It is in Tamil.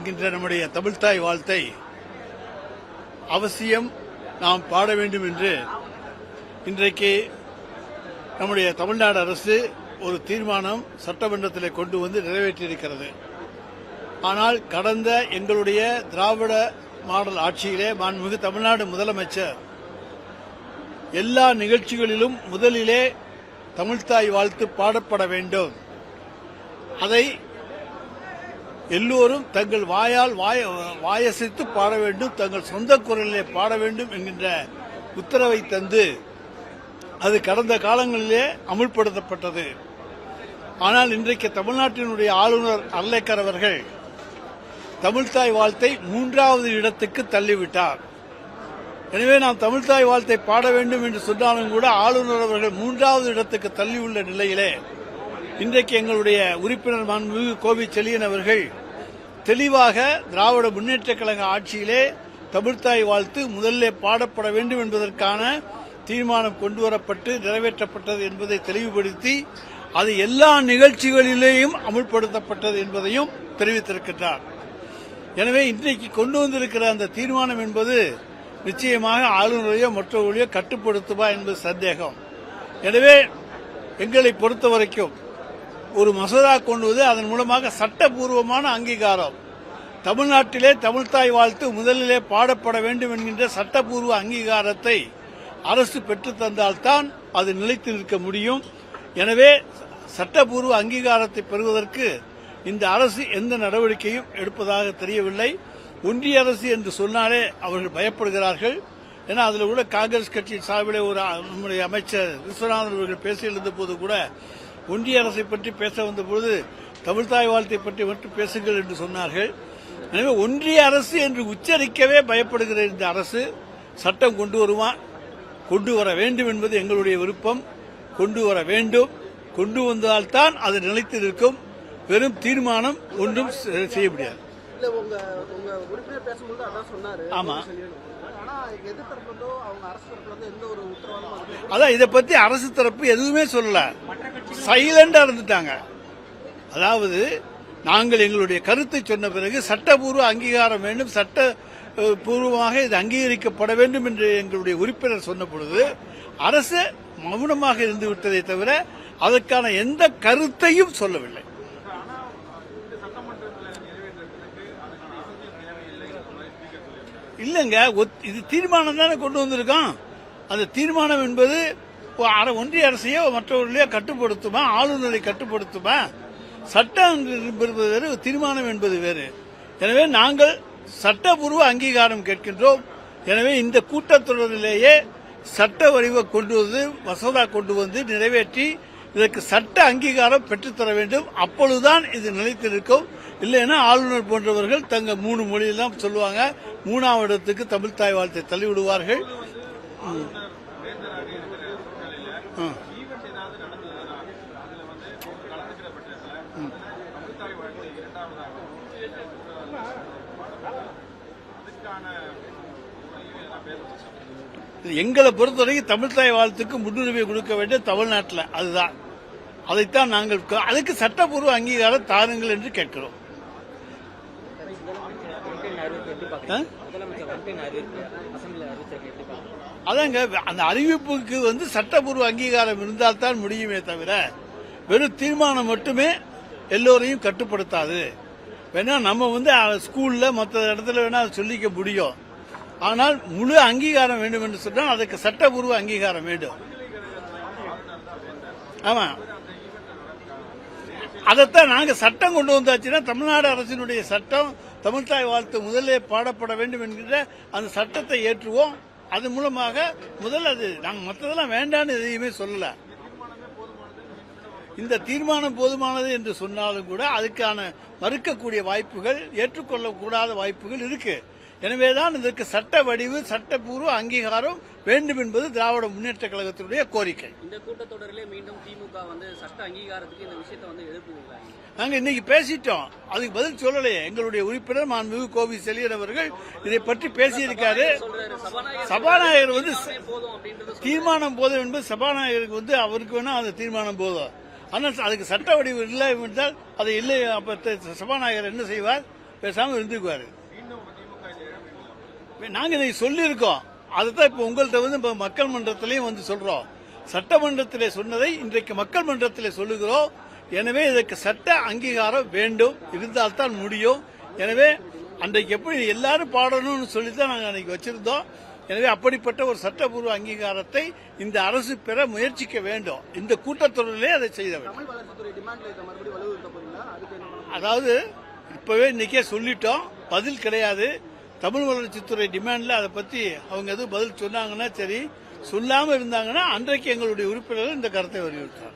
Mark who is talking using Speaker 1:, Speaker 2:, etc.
Speaker 1: என்கின்ற நம்முடைய தமிழ்த்தாய் வாழ்த்தை அவசியம் நாம் பாட வேண்டும் என்று இன்றைக்கு நம்முடைய தமிழ்நாடு அரசு ஒரு தீர்மானம் சட்டமன்றத்தில் கொண்டு வந்து நிறைவேற்றியிருக்கிறது. ஆனால் கடந்த எங்களுடைய திராவிட மாடல் ஆட்சியிலே மாண்புமிகு தமிழ்நாடு முதலமைச்சர் எல்லா நிகழ்ச்சிகளிலும் முதலிலே தமிழ்த்தாய் வாழ்த்து பாடப்பட வேண்டும், அதை எல்லோரும் தங்கள் வாயால் வாயசைத்து பாட வேண்டும், தங்கள் சொந்த குரலிலே பாட வேண்டும் என்கின்ற உத்தரவை தந்து அது கடந்த காலங்களிலே அமுல்படுத்தப்பட்டது. ஆனால் இன்றைக்கு தமிழ்நாட்டினுடைய ஆளுநர் அர்லேக்கர் அவர்கள் தமிழ்த்தாய் வாழ்த்தை 3வது இடத்துக்கு தள்ளிவிட்டார். எனவே நாம் தமிழ்த்தாய் வாழ்த்தை பாட வேண்டும் என்று சொன்னாலும் கூட ஆளுநர் அவர்கள் 3வது இடத்துக்கு தள்ளியுள்ள நிலையிலே இன்றைக்கு எங்களுடைய உறுப்பினர் மாண்புமிகு கோவி செழியன் அவர்கள் தெளிவாக திராவிட முன்னேற்றக் கழக ஆட்சியிலே தமிழ்த்தாய் வாழ்த்து முதலிலே பாடப்பட வேண்டும் என்பதற்கான தீர்மானம் கொண்டுவரப்பட்டு நிறைவேற்றப்பட்டது என்பதை தெளிவுபடுத்தி அது எல்லா நிகழ்ச்சிகளிலேயும் அமுல்படுத்தப்பட்டது என்பதையும் தெரிவித்திருக்கின்றார். எனவே இன்றைக்கு கொண்டு வந்திருக்கிற அந்த தீர்மானம் என்பது நிச்சயமாக ஆளுநரையோ மற்றவர்களையோ கட்டுப்படுத்துமா என்பது சந்தேகம். எனவே எங்களை பொறுத்தவரைக்கும் ஒரு மசோதா கொண்டு வந்து அதன் மூலமாக சட்டபூர்வமான அங்கீகாரம், தமிழ்நாட்டிலே தமிழ்த்தாய் வாழ்த்து முதலிலே பாடப்பட வேண்டும் என்கின்ற சட்டபூர்வ அங்கீகாரத்தை அரசு பெற்றுத் தந்தால்தான் அது நிலைத்து நிற்க முடியும். எனவே சட்டபூர்வ அங்கீகாரத்தை பெறுவதற்கு இந்த அரசு எந்த நடவடிக்கையும் எடுப்பதாக தெரியவில்லை. ஒன்றிய அரசு என்று சொன்னாலே அவர்கள் பயப்படுகிறார்கள். ஏன்னா அதில் கூட காங்கிரஸ் கட்சியின் சார்பிலே ஒரு நம்முடைய அமைச்சர் விஸ்வநாதன் அவர்கள் பேசியிருந்த போது கூட ஒன்றிய அரசை பற்றி பேச வந்தபோது தமிழ்த்தாய் வாழ்த்தை பற்றி மட்டும் பேசுங்கள் என்று சொன்னார்கள். எனவே ஒன்றிய அரசு என்று உச்சரிக்கவே பயப்படுகிற இந்த அரசு சட்டம் கொண்டு வர வேண்டும் என்பது எங்களுடைய விருப்பம். கொண்டு வர வேண்டும், கொண்டு வந்தால்தான் அது நிலைத்து நிற்கும். வெறும் தீர்மானம் ஒன்றும் செய்ய முடியாது. ஆமா, அதான் இதை பத்தி அரசு தரப்பு எதுவுமே சொல்லல, சைலண்டா இருந்துட்டாங்க. அதாவது நாங்கள் எங்களுடைய கருத்தை சொன்ன பிறகு சட்டபூர்வ அங்கீகாரம் வேண்டும், சட்டபூர்வமாக இது அங்கீகரிக்கப்பட வேண்டும் என்று எங்களுடைய உறுப்பினர் சொன்ன பொழுது அரசு மௌனமாக இருந்து விட்டதை தவிர அதற்கான எந்த கருத்தையும் சொல்லவில்லை. இல்லங்க, இது தீர்மானம் தானே கொண்டு வந்திருக்கோம். அந்த தீர்மானம் என்பது ஒன்றிய அரசையோ மற்றவர்களையோ கட்டுப்படுத்துமா, ஆளுநரை கட்டுப்படுத்துமா? சட்டம் என்பது வேறு, தீர்மானம் என்பது வேறு. எனவே நாங்கள் சட்டபூர்வ அங்கீகாரம் கேட்கின்றோம். எனவே இந்த கூட்டத்தொடரிலேயே சட்ட வடிவ கொண்டு வந்து மசோதா கொண்டு வந்து நிறைவேற்றி இதற்கு சட்ட அங்கீகாரம் பெற்றுத்தர வேண்டும். அப்பொழுதுதான் இது நிலைத்து நிற்கும். இல்லைன்னா ஆளுநர் போன்றவர்கள் தங்க 3 மொழியெல்லாம் சொல்லுவாங்க, 3வது இடத்துக்கு தமிழ்த்தாய் வாழ்த்தை தள்ளிவிடுவார்கள். எங்களை பொறுத்தவரைக்கும் தமிழ்த்தாய் வாழ்த்துக்கு முன்னுரிமை கொடுக்க வேண்டிய தமிழ்நாட்டில் அதுதான். அதைத்தான் நாங்கள் அதுக்கு சட்டப்பூர்வ அங்கீகாரம் தாருங்கள் என்று கேட்கிறோம். அதாங்க, அந்த அறிவிப்புக்கு வந்து சட்டப்பூர்வ அங்கீகாரம் இருந்தால்தான் முடியுமே தவிர வெறும் தீர்மானம் மட்டுமே எல்லோரையும் கட்டுப்படுத்தாது. வேணா நம்ம வந்து ஸ்கூல்ல மற்ற இடத்துல வேணா சொல்லிக்க முடியும். ஆனால் முழு அங்கீகாரம் வேண்டும் என்று சொன்னால் அதுக்கு சட்டப்பூர்வ அங்கீகாரம் வேண்டும். ஆமா, அதைத்தான் நாங்க சட்டம் கொண்டு வந்தாச்சுன்னா தமிழ்நாடு அரசினுடைய சட்டம் தமிழ்த்தாய் வாழ்த்து முதலே பாடப்பட வேண்டும் என்கிற அந்த சட்டத்தை ஏற்றுவோம். அது மூலமாக முதல்ல அது நாங்கள் மற்றதெல்லாம் வேண்டான்னு எதையுமே சொல்லல. இந்த தீர்மானம் போதுமானது என்று சொன்னாலும் கூட அதுக்கான மறுக்கக்கூடிய வாய்ப்புகள், ஏற்றுக்கொள்ளக்கூடாத வாய்ப்புகள் இருக்கு. எனவேதான் இதற்கு சட்ட வடிவு, சட்டப்பூர்வ அங்கீகாரம் வேண்டும் என்பது திராவிட முன்னேற்ற கழகத்தினுடைய கோரிக்கை.
Speaker 2: இந்த கூட்டத்தொடரிலே மீண்டும் திமுக வந்து சட்ட அங்கீகாரத்துக்கு இந்த விஷயத்தை வந்து எழுப்புவீங்களா?
Speaker 1: நாங்க இன்னைக்கு பேசிட்டோம், அதுக்கு பதில் சொல்லலையே. எங்களுடைய உறுப்பினர் மாண்புமிகு கோவி செழியன் அவர்கள் இதை பற்றி பேசியிருக்காரு. சபாநாயகர் வந்து தீர்மானம் போதும் என்பது சபாநாயகருக்கு வந்து அவருக்கு வேணா அந்த தீர்மானம் போதும். ஆனால் அதுக்கு சட்ட வடிவு இல்லை என்றால் அது இல்லை. அப்ப சபாநாயகர் என்ன செய்வார்? பேசாம இருந்துக்குவாரு. நாங்க இதை சொல்லியிருக்கோம். அதுதான் இப்ப உங்கள்கிட்ட வந்து இப்ப மக்கள் மன்றத்திலையும் வந்து சொல்றோம். சட்டமன்றத்திலே சொன்னதை இன்றைக்கு மக்கள் மன்றத்திலே சொல்லுகிறோம். எனவே இதற்கு சட்ட அங்கீகாரம் வேண்டும், இருந்தால்தான் முடியும். எனவே அன்றைக்கு எப்படி எல்லாரும் பாடணும்னு சொல்லித்தான் நாங்கள் அன்னைக்கு வச்சிருந்தோம். எனவே அப்படிப்பட்ட ஒரு சட்டப்பூர்வ அங்கீகாரத்தை இந்த அரசு பெற முயற்சிக்க வேண்டும். இந்த கூட்டத்தொடரிலே அதை செய்த வேண்டும். அதாவது இப்பவே இன்னைக்கே சொல்லிட்டோம், பதில் கிடையாது. தமிழ் வளர்ச்சித்துறை டிமாண்ட்ல அதை பத்தி அவங்க எதுவும் பதில் சொன்னாங்கன்னா சரி, சொல்லாம இருந்தாங்கன்னா அன்றைக்கு எங்களுடைய உறுப்பினர்கள் இந்த கருத்தை வலியுறுத்தார்.